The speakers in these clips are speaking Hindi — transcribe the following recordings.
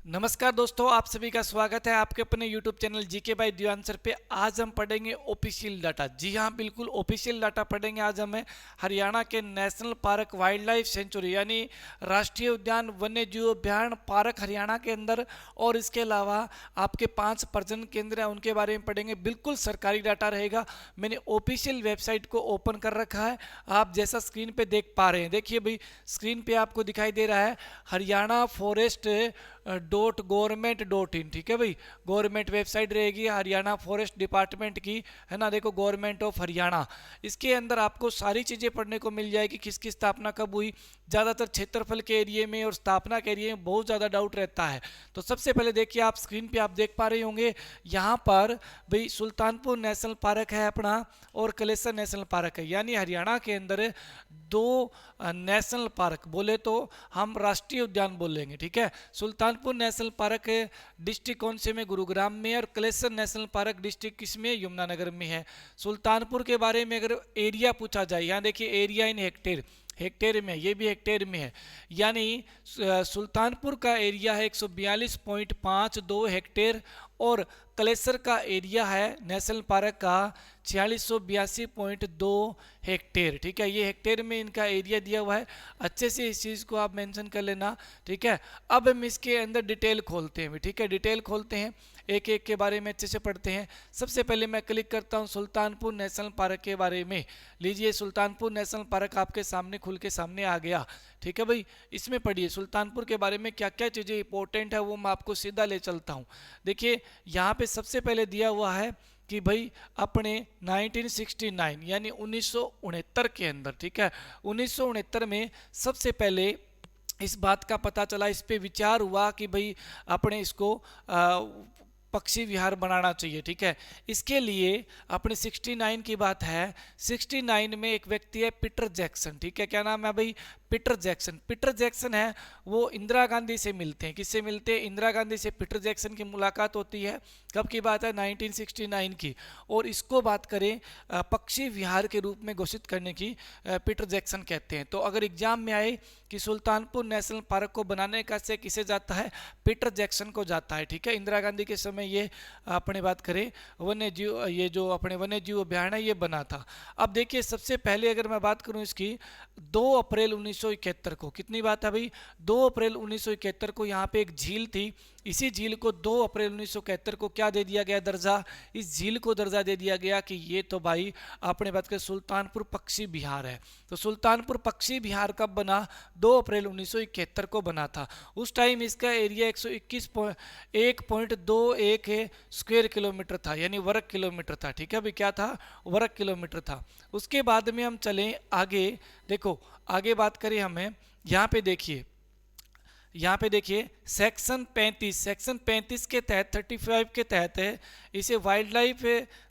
नमस्कार दोस्तों, आप सभी का स्वागत है आपके अपने YouTube channel GK by the answer पे। आज हम पढ़ेंगे ऑफिशियल डाटा। जी हाँ, बिल्कुल ऑफिशियल डाटा पढ़ेंगे। आज हमें हरियाणा के national park wild life sanctuary यानी राष्ट्रीय उद्यान वन्य जीव अभ्यारण्य पार्क हरियाणा के अंदर और इसके अलावा आपके 5 प्रजनन केंद्र हैं, उनके बारे में पढ़ेंगे। बिल्कुल सरकारी डाटा रहेगा। मैंने ऑफिशियल वेबसाइट को ओपन कर रखा है, आप जैसा स्क्रीन पे देख पा रहे हैं। देखिए भाई, स्क्रीन पे आपको दिखाई दे रहा है हरियाणा फॉरेस्ट .gov.in। ठीक है भाई, गवर्नमेंट वेबसाइट रहेगी हरियाणा फॉरेस्ट डिपार्टमेंट की, है ना। देखो, गवर्नमेंट ऑफ हरियाणा, इसके अंदर आपको सारी चीज़ें पढ़ने को मिल जाएगी। किसकी स्थापना कब हुई, ज़्यादातर क्षेत्रफल के एरिए में और स्थापना के एरिए में बहुत ज़्यादा डाउट रहता है। तो सबसे पहले देखिए, आप स्क्रीन पे आप देख पा रहे होंगे यहाँ पर भाई सुल्तानपुर नेशनल पार्क है अपना और कलेसर नेशनल पार्क है। यानी हरियाणा के अंदर 2 नेशनल पार्क, बोले तो हम राष्ट्रीय उद्यान बोलेंगे। ठीक है, सुल्तानपुर नेशनल पार्क डिस्ट्रिक्ट कौन से में, गुरुग्राम में, और कलेसर नेशनल पार्क डिस्ट्रिक्ट किसमें, यमुनानगर में है। सुल्तानपुर के बारे में अगर एरिया पूछा जाए, यहाँ देखिए एरिया इन हेक्टेयर, हेक्टेयर में, ये भी हेक्टेयर में है। यानी सुल्तानपुर का एरिया है 142.52 हेक्टेयर और कलेसर का एरिया है नेशनल पार्क का 4682.2 हेक्टेयर। ठीक है, ये हेक्टेयर में इनका एरिया दिया हुआ है। अच्छे से इस चीज़ को आप मेंशन कर लेना। ठीक है, अब हम इसके अंदर डिटेल खोलते हैं। ठीक है, डिटेल खोलते हैं, एक एक के बारे में अच्छे से पढ़ते हैं। सबसे पहले मैं क्लिक करता हूं सुल्तानपुर नेशनल पार्क के बारे में। लीजिए, सुल्तानपुर नेशनल पार्क आपके सामने खुल के सामने आ गया। ठीक है भाई, इसमें पढ़िए सुल्तानपुर के बारे में क्या क्या चीज़ें इंपॉर्टेंट है, वो मैं आपको सीधा ले चलता हूँ। देखिए, यहाँ पे सबसे पहले दिया हुआ है कि भाई अपने 1969 यानी 1969 के अंदर, ठीक है, 1969 में सबसे पहले इस बात का पता चला, इस पे विचार हुआ कि भाई अपने इसको पक्षी विहार बनाना चाहिए। ठीक है, इसके लिए अपने 69 की बात है। 69 में एक व्यक्ति है पीटर जैक्सन। ठीक है, क्या नाम है भाई, पीटर जैक्सन। पीटर जैक्सन है वो इंदिरा गांधी से मिलते हैं। किससे मिलते हैं, इंदिरा गांधी से पीटर जैक्सन की मुलाकात होती है। कब की बात है, 1969 की। और इसको बात करें पक्षी विहार के रूप में घोषित करने की, पीटर जैक्सन कहते हैं। तो अगर एग्जाम में आए कि सुल्तानपुर नेशनल पार्क को बनाने का श्रेय किसे जाता है, पीटर जैक्सन को जाता है। ठीक है, इंदिरा गांधी के समय ये अपने बात करें वन्य जीव, ये जो अपने वन्य जीव अभ्यारण्य ये बना था। अब देखिए, सबसे पहले अगर मैं बात करूं इसकी, 2 अप्रैल 1971 को, कितनी बात है भाई, 2 अप्रैल 1971 को यहाँ पे एक झील थी। इसी झील को 2 अप्रैल 1971 को क्या दे दिया गया, दर्जा, इस झील को दर्जा दे दिया गया कि ये तो भाई अपने बात करें सुल्तानपुर पक्षी विहार है। तो सुल्तानपुर पक्षी विहार कब बना, 2 अप्रैल 1971 को बना था। उस टाइम इसका एरिया 121.21 स्क्वायर किलोमीटर था, यानी वर्ग किलोमीटर था। ठीक है भाई, क्या था, वर्ग किलोमीटर था। उसके बाद में हम चलें आगे। देखो, आगे बात करें हमें, यहाँ पे देखिए, यहाँ पे देखिए सेक्शन 35 के तहत, 35 के तहत है इसे वाइल्ड लाइफ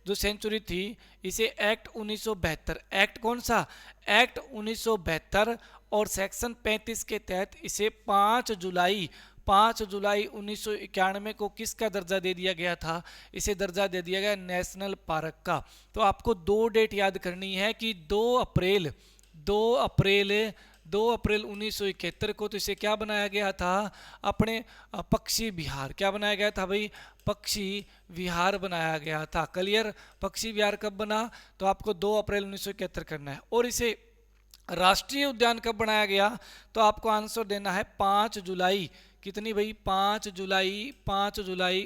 जो सेंचुरी थी, इसे एक्ट 1972, एक्ट कौन सा, एक्ट 1972, और सेक्शन 35 के तहत इसे 5 जुलाई 1991 को किसका दर्जा दे दिया गया था, इसे दर्जा दे दिया गया नेशनल पार्क का। तो आपको 2 डेट याद करनी है कि 2 अप्रैल 1971 को तो इसे क्या बनाया गया था, अपने पक्षी विहार, क्या बनाया गया था भाई, पक्षी विहार बनाया गया था। क्लियर, पक्षी विहार कब बना, तो आपको 2 अप्रैल 1971 करना है। और इसे राष्ट्रीय उद्यान कब बनाया गया, तो आपको आंसर देना है 5 जुलाई, कितनी भाई, 5 जुलाई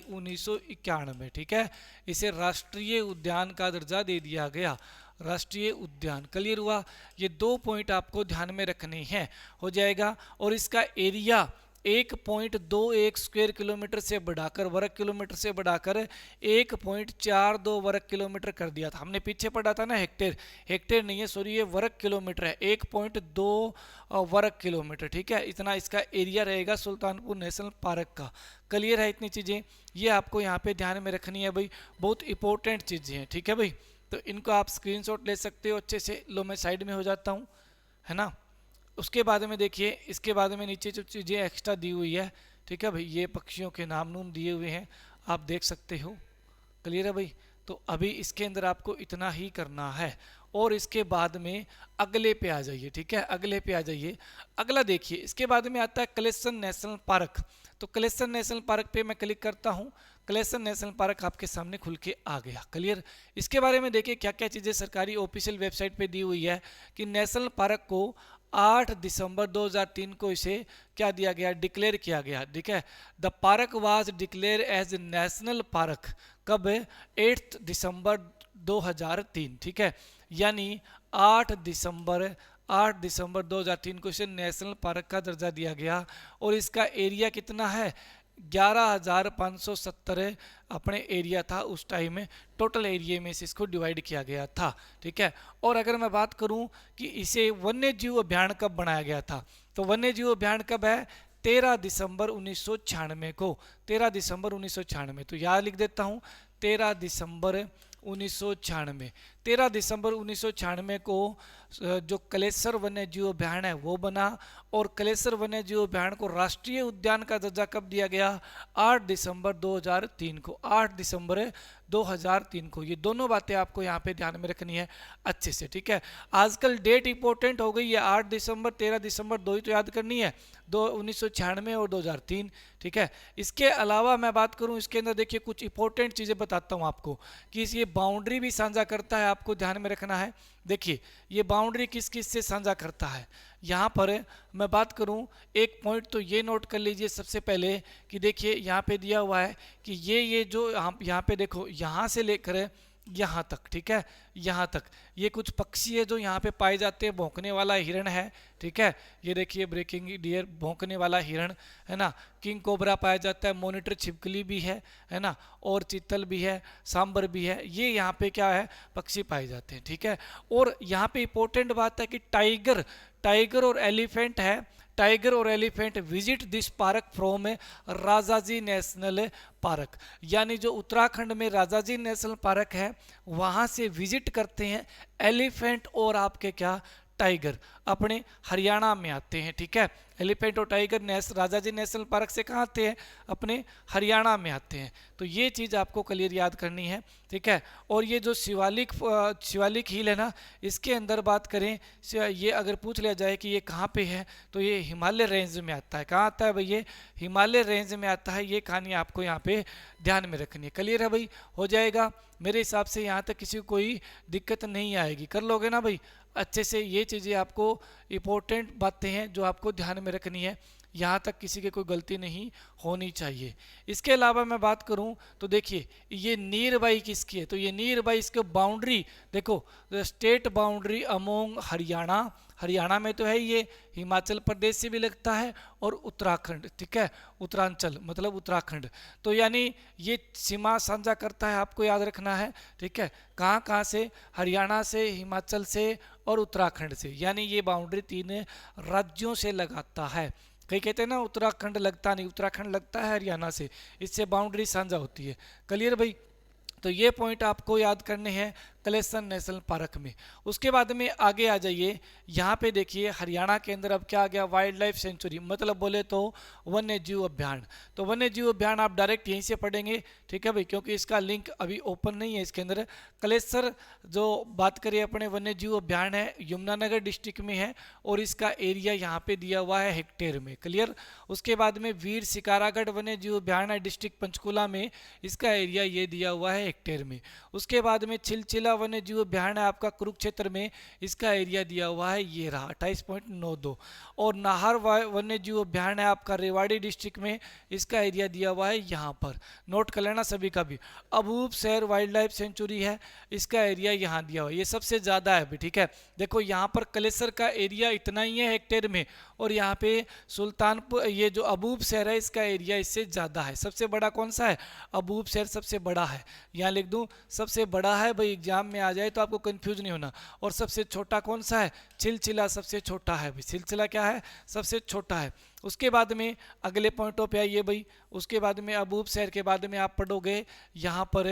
1991। ठीक है, इसे राष्ट्रीय उद्यान का दर्जा दे दिया गया, राष्ट्रीय उद्यान। क्लियर हुआ, ये 2 पॉइंट आपको ध्यान में रखने हैं, हो जाएगा। और इसका एरिया 1.21 स्क्वायर किलोमीटर से बढ़ाकर, वर्ग किलोमीटर से बढ़ाकर 1.42 वर्ग किलोमीटर कर दिया था। हमने पीछे पढ़ा था ना हेक्टेयर, हेक्टेयर नहीं है सॉरी, ये वर्ग किलोमीटर है, 1.2 वर्ग किलोमीटर। ठीक है, इतना इसका एरिया रहेगा सुल्तानपुर नेशनल पार्क का। क्लियर है, इतनी चीज़ें ये आपको यहाँ पे ध्यान में रखनी है भाई, बहुत इंपॉर्टेंट चीज़ें हैं। ठीक है भाई, तो इनको आप स्क्रीनशॉट ले सकते हो अच्छे से। लो, मैं साइड में हो जाता हूँ, है ना। उसके बाद में देखिए, इसके बाद में नीचे जो चीज़ें एक्स्ट्रा दी हुई है, ठीक है भाई, ये पक्षियों के नाम नूम दिए हुए हैं, आप देख सकते हो। क्लियर है भाई, तो अभी इसके अंदर आपको इतना ही करना है। और इसके बाद में अगले पे आ जाइए, ठीक है, अगले पे आ जाइए। अगला देखिए, इसके बाद में आता है क्लेसन नेशनल पार्क। तो क्लेसन नेशनल पार्क पे मैं क्लिक करता हूँ, क्लेसन नेशनल पार्क आपके सामने खुल के आ गया। क्लियर। इसके बारे में देखिए क्या क्या चीज़ें सरकारी ऑफिशियल वेबसाइट पे दी हुई है कि नेशनल पार्क को 8 दिसंबर 2003 को इसे क्या दिया गया, डिक्लेयर किया गया, ठीक है। The park was declare as national park कब, 8 दिसंबर 2003, ठीक है। यानी 8 दिसंबर 2003 को इसे नेशनल पार्क का दर्जा दिया गया। और इसका एरिया कितना है, 11,570 अपने एरिया था उस टाइम में, टोटल एरिया में से इसको डिवाइड किया गया था, ठीक है। और अगर मैं बात करूं कि इसे वन्य जीव अभियान कब बनाया गया था, तो वन्य जीव अभियान कब है, 13 दिसंबर 1996 को, 13 दिसंबर 1996। तो याद लिख देता हूं, 13 दिसंबर 1996, 13 दिसंबर 1996 को जो कलेसर वन्य जीव अभ्यारण्य है वो बना। और कलेसर वन्य जीव अभ्यारण्य को राष्ट्रीय उद्यान का दर्जा कब दिया गया, 8 दिसंबर 2003 को, 8 दिसंबर 2003 को। ये दोनों बातें आपको यहाँ पे ध्यान में रखनी है अच्छे से, ठीक है। आजकल डेट इंपॉर्टेंट हो गई है, 8 दिसंबर 13 दिसंबर दो ही तो याद करनी है, 1996 और 2003, ठीक है। इसके अलावा मैं बात करूं, इसके अंदर देखिए कुछ इंपॉर्टेंट चीज़ें बताता हूं आपको कि ये बाउंड्री भी साझा करता है, आपको ध्यान में रखना है। देखिए ये बाउंड्री किस किस से साझा करता है, यहाँ पर मैं बात करूं, एक पॉइंट तो ये नोट कर लीजिए सबसे पहले कि देखिए यहाँ पे दिया हुआ है कि ये जो यहाँ पे देखो, यहाँ से लेकर यहाँ तक, ठीक है, यहाँ तक ये कुछ पक्षी है जो यहाँ पे पाए जाते हैं। भौंकने वाला हिरण है, ठीक है, ये देखिए ब्रेकिंग डियर, भौंकने वाला हिरण है ना, किंग कोबरा पाया जाता है, मॉनिटर छिपकली भी है ना, और चीतल भी है, सांबर भी है, ये यहाँ पे क्या है, पक्षी पाए जाते हैं, ठीक है। और यहाँ पे इंपॉर्टेंट बात है कि टाइगर और एलिफेंट है, टाइगर और elephant visit this park from Rajaji national park. यानी जो उत्तराखंड में राजाजी नेशनल पार्क है वहां से विजिट करते हैं एलिफेंट और आपके क्या, टाइगर, अपने हरियाणा में आते हैं, ठीक है। एलिफेंट और टाइगर राजाजी नेशनल पार्क से कहाँ आते हैं, अपने हरियाणा में आते हैं। तो ये चीज़ आपको क्लियर याद करनी है, ठीक है। और ये जो शिवालिक हिल है ना, इसके अंदर बात करें, ये अगर पूछ लिया जाए कि ये कहाँ पे है, तो ये हिमालय रेंज में आता है। कहाँ आता है भाई, ये हिमालय रेंज में आता है। ये कहानी आपको यहाँ पे ध्यान में रखनी है। क्लियर है भाई, हो जाएगा मेरे हिसाब से, यहाँ तक किसी को कोई दिक्कत नहीं आएगी, कर लोगे ना भाई अच्छे से। ये चीज़ें आपको इंपॉर्टेंट बातें हैं जो आपको ध्यान में रखनी है, यहाँ तक किसी की कोई गलती नहीं होनी चाहिए। इसके अलावा मैं बात करूं तो देखिए ये नियर बाई किसकी है, तो ये नियर बाई इसके बाउंड्री देखो, स्टेट बाउंड्री अमोंग हरियाणा में तो है, ये हिमाचल प्रदेश से भी लगता है और उत्तराखंड, ठीक है, उत्तरांचल मतलब उत्तराखंड। तो यानी ये सीमा साझा करता है, आपको याद रखना है, ठीक है। कहाँ कहाँ से, हरियाणा से, हिमाचल से और उत्तराखंड से। यानी ये बाउंड्री 3 राज्यों से लगाता है। कई कहते हैं ना उत्तराखंड लगता नहीं, उत्तराखंड लगता है हरियाणा से, इससे बाउंड्री साझा होती है। क्लियर भाई, तो ये पॉइंट आपको याद करने हैं कलेसन नेशनल पार्क में। उसके बाद में आगे आ जाइए, यहाँ पे देखिए हरियाणा के अंदर अब क्या आ गया, वाइल्ड लाइफ सेंचुरी, मतलब बोले तो वन्य जीव अभ्यारण्य। तो वन्य जीव अभ्यारण्य आप डायरेक्ट यहीं से पढ़ेंगे, ठीक है भाई, क्योंकि इसका लिंक अभी ओपन नहीं है इसके अंदर। कलेसर जो बात करिए अपने वन्य जीव अभ्यारण्य है, यमुनानगर डिस्ट्रिक्ट में है और इसका एरिया यहाँ पे दिया हुआ है हेक्टेयर में। क्लियर। उसके बाद में वीर शिकारागढ़ वन्य जीव अभ्यारण्य डिस्ट्रिक्ट पंचकुला में, इसका एरिया ये दिया हुआ है हेक्टेयर में। उसके बाद में छिलचिला वन्य जीव अभ्यारण्य आपका कुरुक्षेत्र में, इसका एरिया दिया हुआ है ये रहा 28.92। और नाहर वन्य जीव अभ्यारण्य आपका रेवाड़ी डिस्ट्रिक्ट में, इसका एरिया दिया हुआ है यहाँ पर, नोट कर लेना सभी का भी। अबूब शहर वाइल्ड लाइफ सेंचुरी है, इसका एरिया यहाँ दिया हुआ है, ये सबसे ज़्यादा है भी, ठीक है। देखो यहाँ पर कलेसर का एरिया इतना ही है हेक्टेयर में, और यहाँ पे सुल्तानपुर ये जो अबूब शहर है इसका एरिया इससे ज़्यादा है। सबसे बड़ा कौन सा है, अबूब शहर सबसे बड़ा है, यहाँ लिख दूँ सबसे बड़ा है भाई, एग्जाम में आ जाए तो आपको कंफ्यूज नहीं होना। और सबसे छोटा कौन सा है, छिलचिला सबसे छोटा है भाई, छिलचिला क्या है, सबसे छोटा है। उसके बाद में अगले पॉइंटों पे आइए भाई। उसके बाद में अबूब शहर के बाद में आप पढ़ोगे यहाँ पर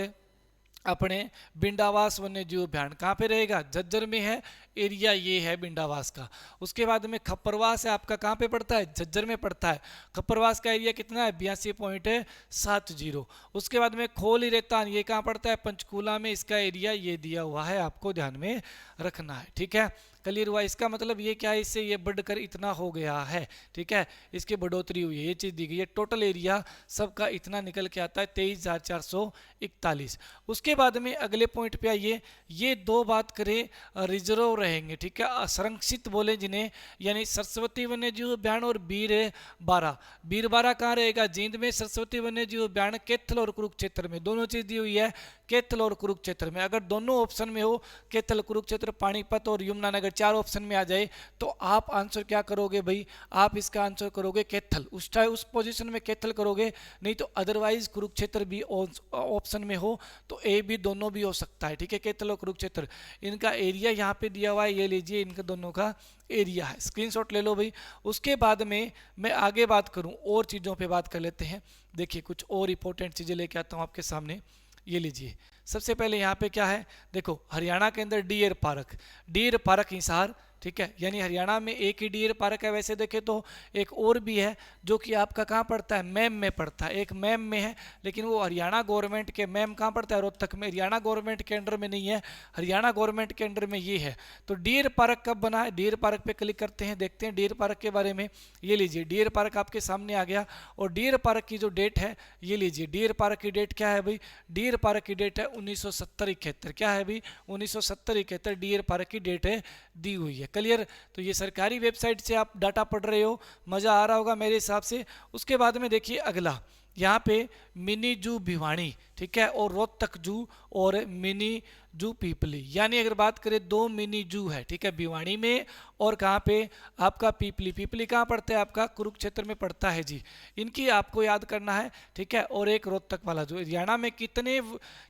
अपने बिंडावास वन्य जीव अभ्यारण्य कहाँ पे रहेगा, झज्जर में है, एरिया ये है बिंडावास का। उसके बाद में खप्परवास है आपका कहाँ पे पड़ता है, झज्जर में पड़ता है। खप्परवास का एरिया कितना है, 82.70। उसके बाद में खोली रेतान ये कहाँ पड़ता है, पंचकूला में, इसका एरिया ये दिया हुआ है, आपको ध्यान में रखना है, ठीक है। क्लियर हुआ, इसका मतलब ये क्या है, इससे ये बढ़कर इतना हो गया है, ठीक है, इसकी बढ़ोतरी हुई है, ये चीज़ दी गई है। टोटल एरिया सबका इतना निकल के आता है 23,441। उसके बाद में अगले पॉइंट पे आइए, ये दो बात करें रिजर्व रहेंगे, ठीक है, संरक्षित बोले जिन्हें, यानी सरस्वती वन्यजीव अभ्यारण्य और बीरबारा। बीरबारा कहाँ रहेगा, जींद में। सरस्वती वन्यजीव अभ्यारण्य कैथल और कुरुक्षेत्र में, दोनों चीज दी हुई है, कैथल और कुरुक्षेत्र में। अगर दोनों ऑप्शन में हो, कैथल, कुरुक्षेत्र, पानीपत और यमुनानगर, चार ऑप्शन में आ जाए, तो आप आंसर क्या करोगे भाई, आप इसका आंसर करोगे कैथल, उस पोजीशन में कैथल करोगे। नहीं तो अदरवाइज कुरुक्षेत्र भी ऑप्शन में हो तो ए भी दोनों भी हो सकता है, ठीक है। कैथल और कुरुक्षेत्र, इनका एरिया यहाँ पे दिया हुआ है, ये लीजिए, इनका दोनों का एरिया है, स्क्रीनशॉट ले लो भाई। उसके बाद में मैं आगे बात करूं, और चीज़ों पे बात कर लेते हैं। देखिए कुछ और इंपॉर्टेंट चीज़ें लेके आता हूं आपके सामने, ये लीजिए। सबसे पहले यहाँ पे क्या है, देखो हरियाणा के अंदर deer park, deer park Hisar, ठीक है, यानी हरियाणा में एक ही डियर पार्क है। वैसे देखे तो एक और भी है जो कि आपका कहाँ पड़ता है, मैम में पड़ता है, एक मैम में है, लेकिन वो हरियाणा गवर्नमेंट के, मैम कहाँ पड़ता है, रोहतक में, हरियाणा गवर्नमेंट के अंडर में नहीं है, हरियाणा गवर्नमेंट के अंडर में ये है। तो डियर पार्क कब बना है, डियर पार्क पे क्लिक करते हैं, देखते हैं डियर पार्क के बारे में। ये लीजिए डियर पार्क आपके सामने आ गया, और डियर पार्क की जो डेट है, ये लीजिए, डियर पार्क की डेट क्या है भाई, डियर पार्क की डेट है 1970-71। क्या है भाई, 1970-71 डियर पार्क की डेट है, दी हुई है। क्लियर, तो ये सरकारी वेबसाइट से आप डाटा पढ़ रहे हो, मजा आ रहा होगा मेरे हिसाब से। उसके बाद में देखिए अगला, यहाँ पे मिनी जू भिवानी, ठीक है, और रोहतक जू और मिनी जू पीपली, यानी अगर बात करें दो मिनी जू है, ठीक है, भिवानी में और कहाँ पे आपका पीपली। पीपली कहाँ पड़ता है आपका, कुरुक्षेत्र में पड़ता है जी, इनकी आपको याद करना है, ठीक है। और एक रोहतक वाला जू। हरियाणा में कितने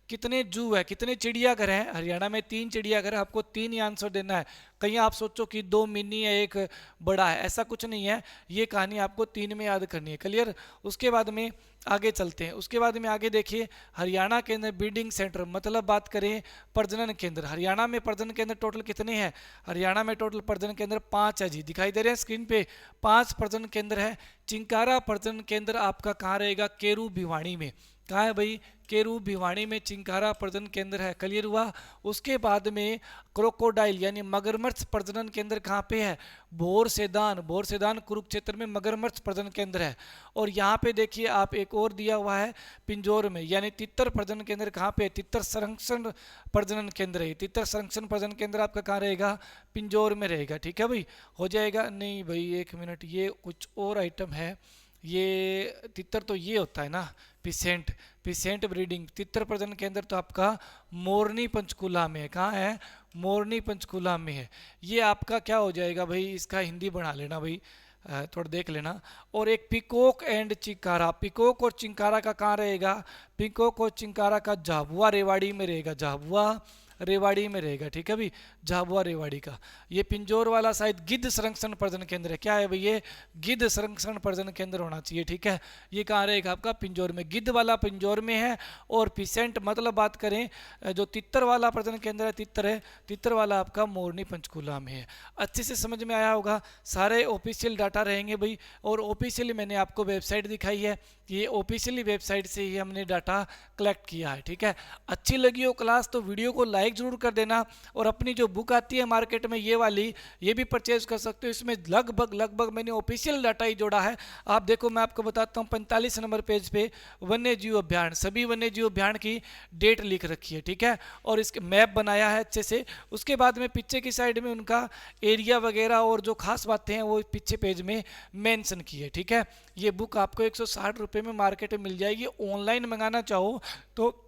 कितने जू है, कितने चिड़ियाघर हैं, हरियाणा में 3 चिड़ियाघर है, आपको 3 ही आंसर देना है। कहीं आप सोचो कि 2 मिनी है, एक बड़ा है, ऐसा कुछ नहीं है, ये कहानी आपको 3 में याद करनी है। क्लियर, उसके बाद में आगे चलते हैं। उसके बाद में आगे देखिए, हरियाणा के अंदर ब्रीडिंग सेंटर, मतलब बात करें प्रजनन केंद्र, हरियाणा में प्रजनन केंद्र टोटल कितने हैं, हरियाणा में टोटल प्रजनन केंद्र 5 है जी, दिखाई दे रहे हैं स्क्रीन पे, 5 प्रजनन केंद्र है। चिंकारा प्रजनन केंद्र आपका कहाँ रहेगा, केरू भिवानी में। कहाँ है भाई, केरू भिवानी में चिंकारा प्रजनन केंद्र है। क्लियर हुआ। उसके बाद में क्रोकोडाइल यानी मगरमच्छ प्रजनन केंद्र कहाँ पे है, बोरसेदान, बोरसेदान कुरुक्षेत्र में मगरमच्छ प्रजनन केंद्र है। और यहाँ पे देखिए आप, एक और दिया हुआ है पिंजौर में, यानी तितर प्रजनन केंद्र कहाँ पे है, तितर संरक्षण प्रजनन केंद्र है। तितर संरक्षण प्रजनन केंद्र आपका कहाँ रहेगा, पिंजौर में रहेगा, ठीक है भाई, हो जाएगा। नहीं भाई एक मिनट, ये कुछ और आइटम है, ये तितर तो ये होता है ना, पिसेंट, पिसेंट ब्रीडिंग, तितर प्रजनन केंद्र तो आपका मोरनी पंचकूला में है। कहाँ है, मोरनी पंचकूला में है। ये आपका क्या हो जाएगा भाई, इसका हिंदी बना लेना भाई, थोड़ा देख लेना। और एक पिकोक एंड चिंकारा, पिकोक और चिंकारा का कहाँ रहेगा, पिकोक और चिंकारा का झाबुआ रेवाड़ी में रहेगा, झाबुआ रेवाड़ी में रहेगा, ठीक है भाई, झाबुआ रेवाड़ी का। ये पिंजौर वाला शायद गिद्ध संरक्षण प्रजनन केंद्र है। क्या है भाई, ये गिद्ध संरक्षण प्रजनन केंद्र होना चाहिए, ठीक है। ये कहाँ रहेगा आपका, पिंजौर में। गिद्ध वाला पिंजौर में है, और पिसेंट मतलब बात करें जो तितर वाला प्रजनन केंद्र है, तितर है, तितर वाला आपका मोरनी पंचकूला में है। अच्छे से समझ में आया होगा, सारे ऑफिशियल डाटा रहेंगे भाई, और ऑफिशियली मैंने आपको वेबसाइट दिखाई है, ये ऑफिशियली वेबसाइट से ही हमने डाटा कलेक्ट किया है, ठीक है। अच्छी लगी हो क्लास तो वीडियो को लाइक जरूर कर देना, और अपनी जो बुक आती है मार्केट में ये वाली, ये भी परचेज कर सकते हो। इसमें लगभग मैंने ऑफिशियल डाटा ही जोड़ा है। आप देखो, मैं आपको बताता हूँ, 45 नंबर पेज पे वन्य जीव अभ्यारण्य, सभी वन्य जीव अभ्यारण्य की डेट लिख रखी है, ठीक है, और इसके मैप बनाया है अच्छे से। उसके बाद में पीछे की साइड में उनका एरिया वगैरह और जो खास बातें हैं वो पीछे पेज में मेंशन की है, ठीक है। ये बुक आपको 160 रुपये में मार्केट में मिल जाएगी। ऑनलाइन मंगाना चाहो तो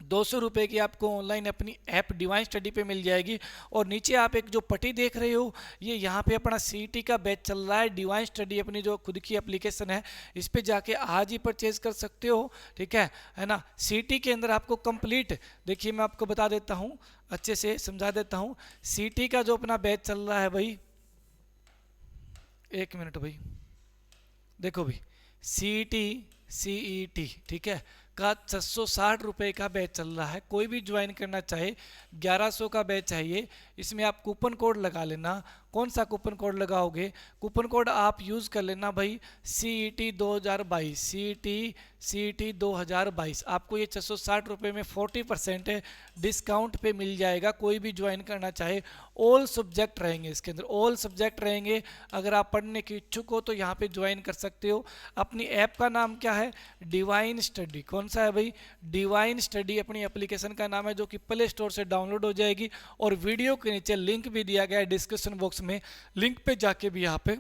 200 रुपये की आपको ऑनलाइन अपनी ऐप डिवाइन स्टडी पे मिल जाएगी। और नीचे आप एक जो पट्टी देख रहे हो, ये यहाँ पे अपना सीईटी का बैच चल रहा है, डिवाइन स्टडी अपनी जो खुद की एप्लीकेशन है, इस पे जाके आज ही परचेज कर सकते हो, ठीक है ना। सीईटी के अंदर आपको कंप्लीट, देखिए मैं आपको बता देता हूँ, अच्छे से समझा देता हूँ। सीईटी का जो अपना बैच चल रहा है भाई, एक मिनट भाई, देखो भाई, सीईटी, ठीक है, का 660 रुपये का बैच चल रहा है। कोई भी ज्वाइन करना चाहे 1100 का बैच चाहिए, इसमें आप कूपन कोड लगा लेना। कौन सा कूपन कोड लगाओगे? कूपन कोड आप यूज़ कर लेना भाई CET 2022, CET 2022। आपको ये 660 रुपये में 40% डिस्काउंट पे मिल जाएगा। कोई भी ज्वाइन करना चाहे, ऑल सब्जेक्ट रहेंगे इसके अंदर, ऑल सब्जेक्ट रहेंगे। अगर आप पढ़ने के इच्छुक हो तो यहाँ पे ज्वाइन कर सकते हो। अपनी ऐप का नाम क्या है? Divine study. कौन सा है भाई? डिवाइन स्टडी अपनी एप्लीकेशन का नाम है, जो कि प्ले स्टोर से डाउनलोड हो जाएगी। और वीडियो के नीचे लिंक भी दिया गया है डिस्क्रिप्शन बॉक्स में, लिंक पे जाके भी यहाँ पे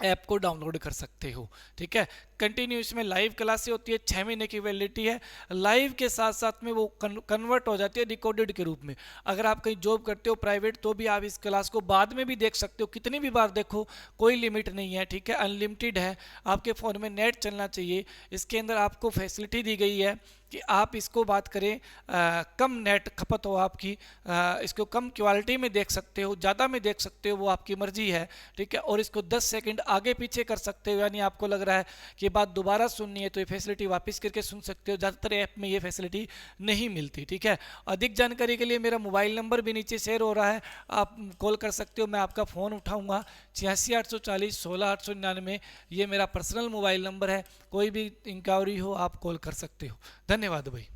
ऐप को डाउनलोड कर सकते हो। ठीक है, कंटिन्यू इसमें लाइव क्लासेस होती है, 6 महीने की वैलिडिटी है। लाइव के साथ साथ में वो कन्वर्ट हो जाती है रिकॉर्डेड के रूप में। अगर आप कहीं जॉब करते हो प्राइवेट, तो भी आप इस क्लास को बाद में भी देख सकते हो, कितनी भी बार देखो, कोई लिमिट नहीं है। ठीक है, अनलिमिटेड है। आपके फ़ोन में नेट चलना चाहिए। इसके अंदर आपको फैसिलिटी दी गई है कि आप इसको बात करें कम नेट खपत हो आपकी, इसको कम क्वालिटी में देख सकते हो, ज़्यादा में देख सकते हो, वो आपकी मर्जी है। ठीक है, और इसको 10 सेकंड आगे पीछे कर सकते हो, यानी आपको लग रहा है कि बात दोबारा सुननी है तो ये फैसिलिटी वापस करके सुन सकते हो। ज़्यादातर ऐप में ये फैसिलिटी नहीं मिलती। ठीक है, अधिक जानकारी के लिए मेरा मोबाइल नंबर भी नीचे शेयर हो रहा है, आप कॉल कर सकते हो। मैं आपका फ़ोन उठाऊँगा। 86 840 16 899 ये मेरा पर्सनल मोबाइल नंबर है। कोई भी इंक्वायरी हो आप कॉल कर सकते हो। धन्यवाद भाई।